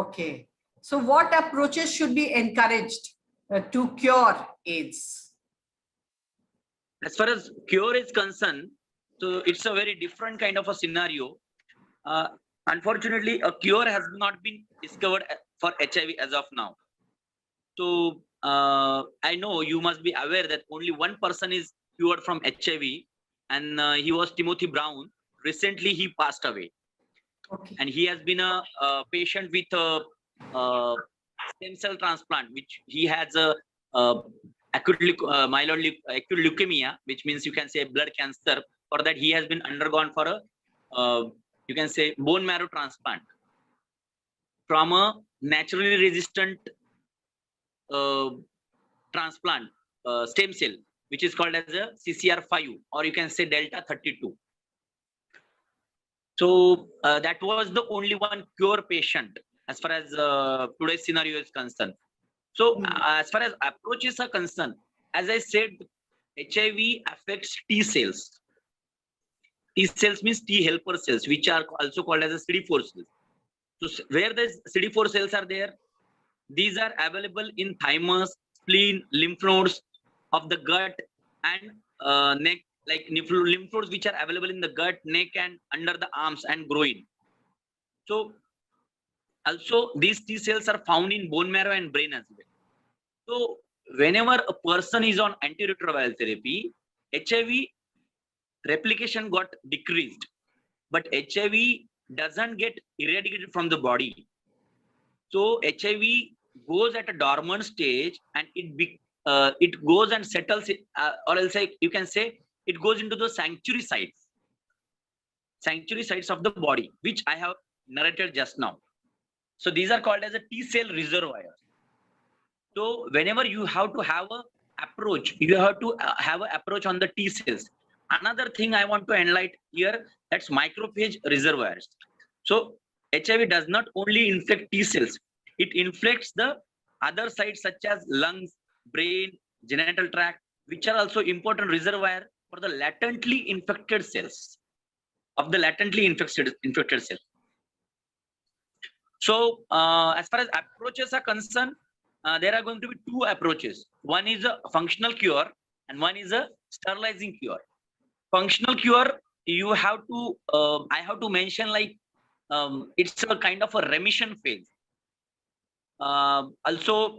Okay. So what approaches should be encouraged to cure AIDS? As far as cure is concerned, so it's a very different kind of a scenario. Unfortunately, a cure has not been discovered for HIV as of now. So I know you must be aware that only one person is cured from HIV, and he was Timothy Brown. Recently, he passed away. Okay. And he has been a patient with a stem cell transplant, which he has a acute leukemia, which means you can say blood cancer. For that, he has been undergone for a you can say bone marrow transplant from a naturally resistant transplant stem cell, which is called as a CCR5, or you can say Delta 32. So that was the only one cure patient as far as today's scenario is concerned. So as far as approaches are concerned, as I said, HIV affects T cells. T cells means T helper cells, which are also called as a CD4 cells. So where the CD4 cells are there, these are available in thymus, spleen, lymph nodes of the gut and neck, like lymph nodes which are available in the gut, neck, and under the arms and groin. So also these T cells are found in bone marrow and brain as well. So whenever a person is on antiretroviral therapy, HIV replication got decreased, but HIV doesn't get eradicated from the body. So HIV goes at a dormant stage, and it goes and settles, or else you can say it goes into the sanctuary sites of the body, which I have narrated just now. So these are called as a T cell reservoirs. So whenever you have to have a approach, you have to have an approach on the T cells. Another thing I want to enlighten here, that's macrophage reservoirs. So HIV does not only infect T cells, it infects the other sites such as lungs, brain, genital tract, which are also important reservoir for the latently infected cells of the latently infected cells. So as far as approaches are concerned, there are going to be two approaches. One is a functional cure and one is a sterilizing cure. Functional cure, you have to, I have to mention, like it's a kind of a remission phase. Also,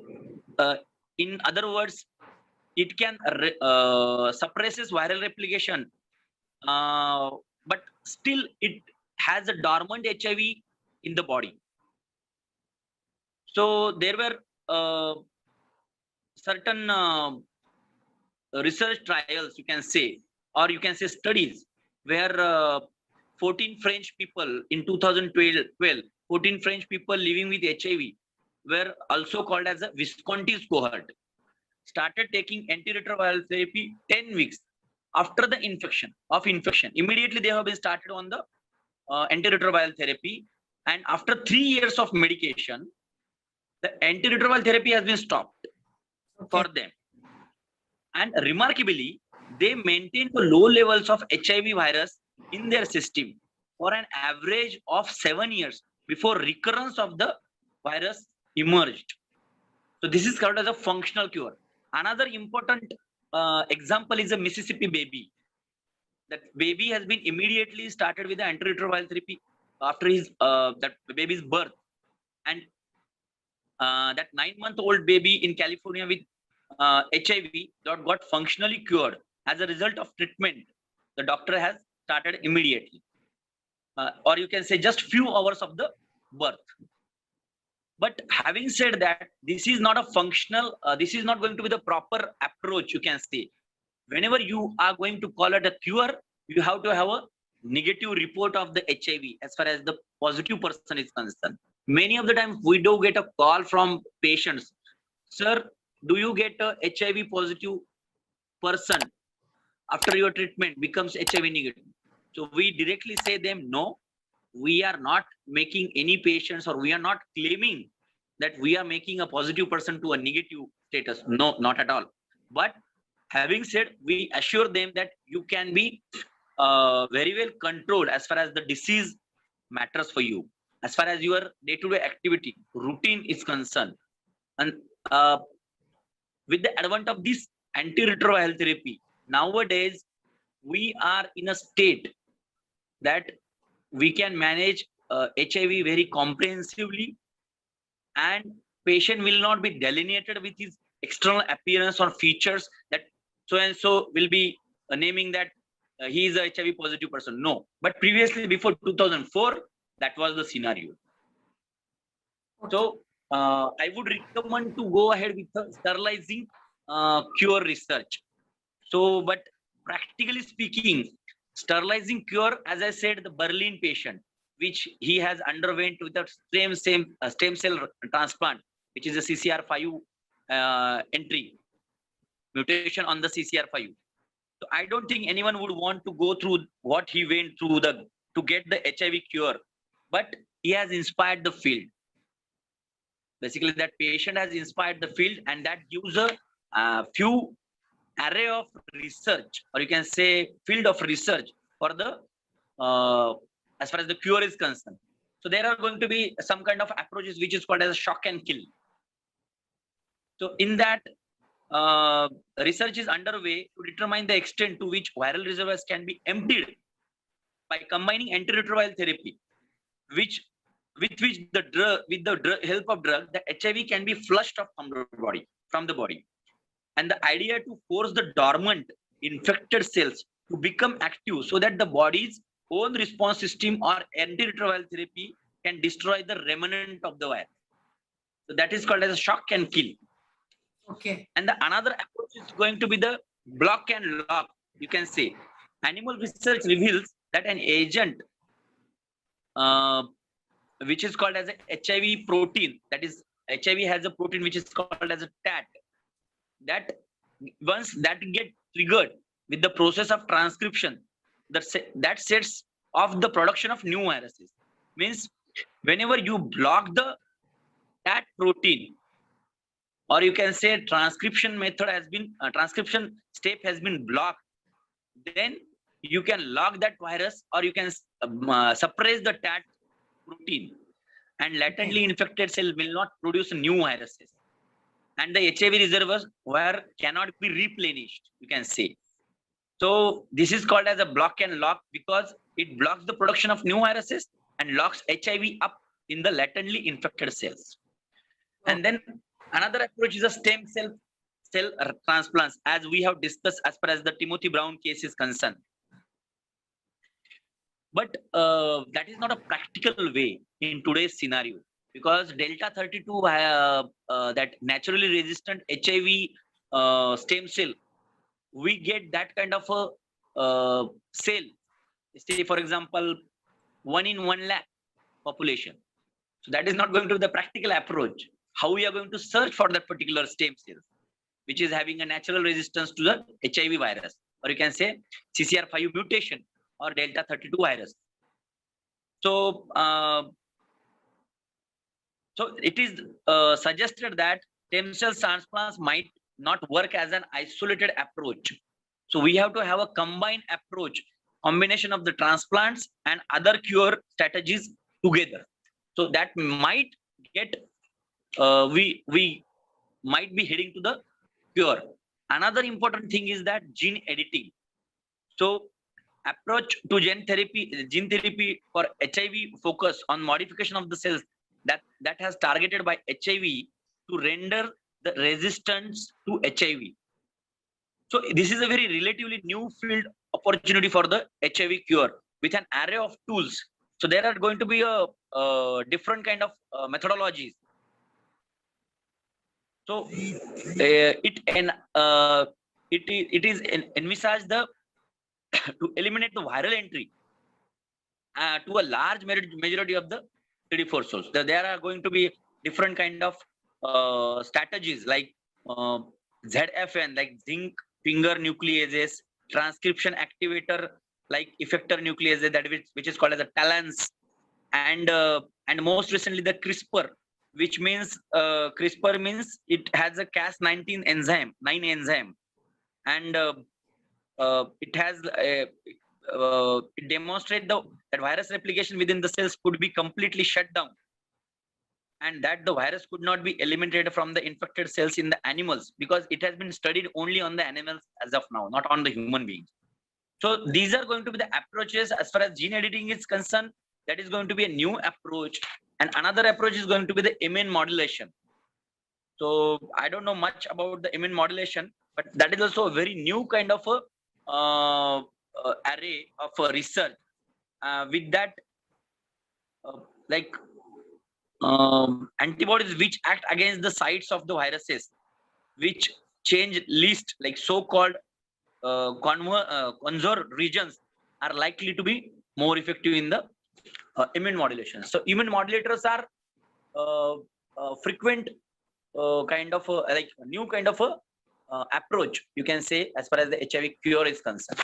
in other words, it can suppresses viral replication, but still it has a dormant HIV in the body. So there were certain research trials, you can say, or you can say studies, where 14 French people in 2012, 14 French people living with HIV were also called as a Visconti's cohort, started taking antiretroviral therapy 10 weeks after the infection. Immediately they have been started on the antiretroviral therapy, and after 3 years of medication, the antiretroviral therapy has been stopped for them. And remarkably, they maintained the low levels of HIV virus in their system for an average of 7 years before recurrence of the virus emerged. So this is called as a functional cure. Another important example is a Mississippi baby. That baby has been immediately started with the antiretroviral therapy after his that baby's birth, and that 9-month-old baby in California with HIV got functionally cured as a result of treatment. The doctor has started immediately, or you can say just few hours of the birth. But having said that, this is not a functional, this is not going to be the proper approach, you can say. Whenever you are going to call it a cure, you have to have a negative report of the HIV as far as the positive person is concerned. Many of the times we do get a call from patients, sir, do you get a HIV positive person after your treatment becomes HIV negative? So we directly say them, no, we are not making any patients, or we are not claiming that we are making a positive person to a negative status. No, not at all. But having said, we assure them that you can be very well controlled as far as the disease matters for you. as far as your day-to-day activity routine is concerned. And with the advent of this antiretroviral therapy, nowadays we are in a state that we can manage HIV very comprehensively, and patient will not be delineated with his external appearance or features that so and so will be naming that he is a HIV positive person. No, but previously before 2004, that was the scenario. So I would recommend to go ahead with the sterilizing cure research. So, but practically speaking, sterilizing cure, as I said, the Berlin patient, which he has underwent with a stem cell transplant, which is a CCR5 entry mutation on the CCR5. So I don't think anyone would want to go through what he went through to get the HIV cure, but he has inspired the field. Basically, that patient has inspired the field, and that gives a few array of research, or you can say field of research for the as far as the cure is concerned. So there are going to be some kind of approaches which is called as shock and kill. So in that, research is underway to determine the extent to which viral reservoirs can be emptied by combining antiretroviral therapy, with which the drug, with the help of drug, the HIV can be flushed off from the body. And the idea to force the dormant infected cells to become active so that the body's own response system or antiretroviral therapy can destroy the remnant of the virus. So that is called as a shock and kill. Okay. And the another approach is going to be the block and lock. You can say animal research reveals that an agent which is called as a HIV protein, that is HIV has a protein which is called as a TAT, that once that get triggered with the process of transcription, that sets off the production of new viruses. Means whenever you block the TAT protein, or you can say transcription method has been transcription step has been blocked, then you can lock that virus, or you can suppress the TAT protein, and latently infected cell will not produce new viruses, and the HIV reservoirs cannot be replenished, you can say. So this is called as a block and lock because it blocks the production of new viruses and locks HIV up in the latently infected cells. And then another approach is a stem cell transplants, as we have discussed as far as the Timothy Brown case is concerned. But that is not a practical way in today's scenario, because Delta 32, that naturally resistant HIV stem cell, we get that kind of a cell, say for example 1 in 1 lakh population. So that is not going to be the practical approach. How we are going to search for that particular stem cells, which is having a natural resistance to the HIV virus, or you can say CCR5 mutation or Delta 32 virus. So, so it is suggested that stem cell transplants might not work as an isolated approach. So we have to have a combined approach, combination of the transplants and other cure strategies together. So that might get we might be heading to the cure. Another important thing is that gene editing. So approach to gene therapy for HIV focus on modification of the cells that has targeted by HIV to render the resistance to HIV. So this is a very relatively new field opportunity for the HIV cure with an array of tools. So there are going to be a different kind of methodologies. So it is envisaged to eliminate the viral entry to a large majority of the CD4 cells. There are going to be different kind of strategies like ZFN, like zinc finger nucleases, transcription activator like effector nuclease, which is called as a TALANS, and most recently the CRISPR, which means CRISPR means it has a Cas9 enzyme, and it has it demonstrate that virus replication within the cells could be completely shut down, and that the virus could not be eliminated from the infected cells in the animals, because it has been studied only on the animals as of now, not on the human beings. So these are going to be the approaches as far as gene editing is concerned. That is going to be a new approach, and another approach is going to be the immune modulation. So I don't know much about the immune modulation, but that is also a very new kind of a array of research. With that, like antibodies which act against the sites of the viruses, which change least, like so-called conserved regions, are likely to be more effective in the immune modulation. So immune modulators are frequent kind of like a new kind of a approach, you can say, as far as the HIV cure is concerned.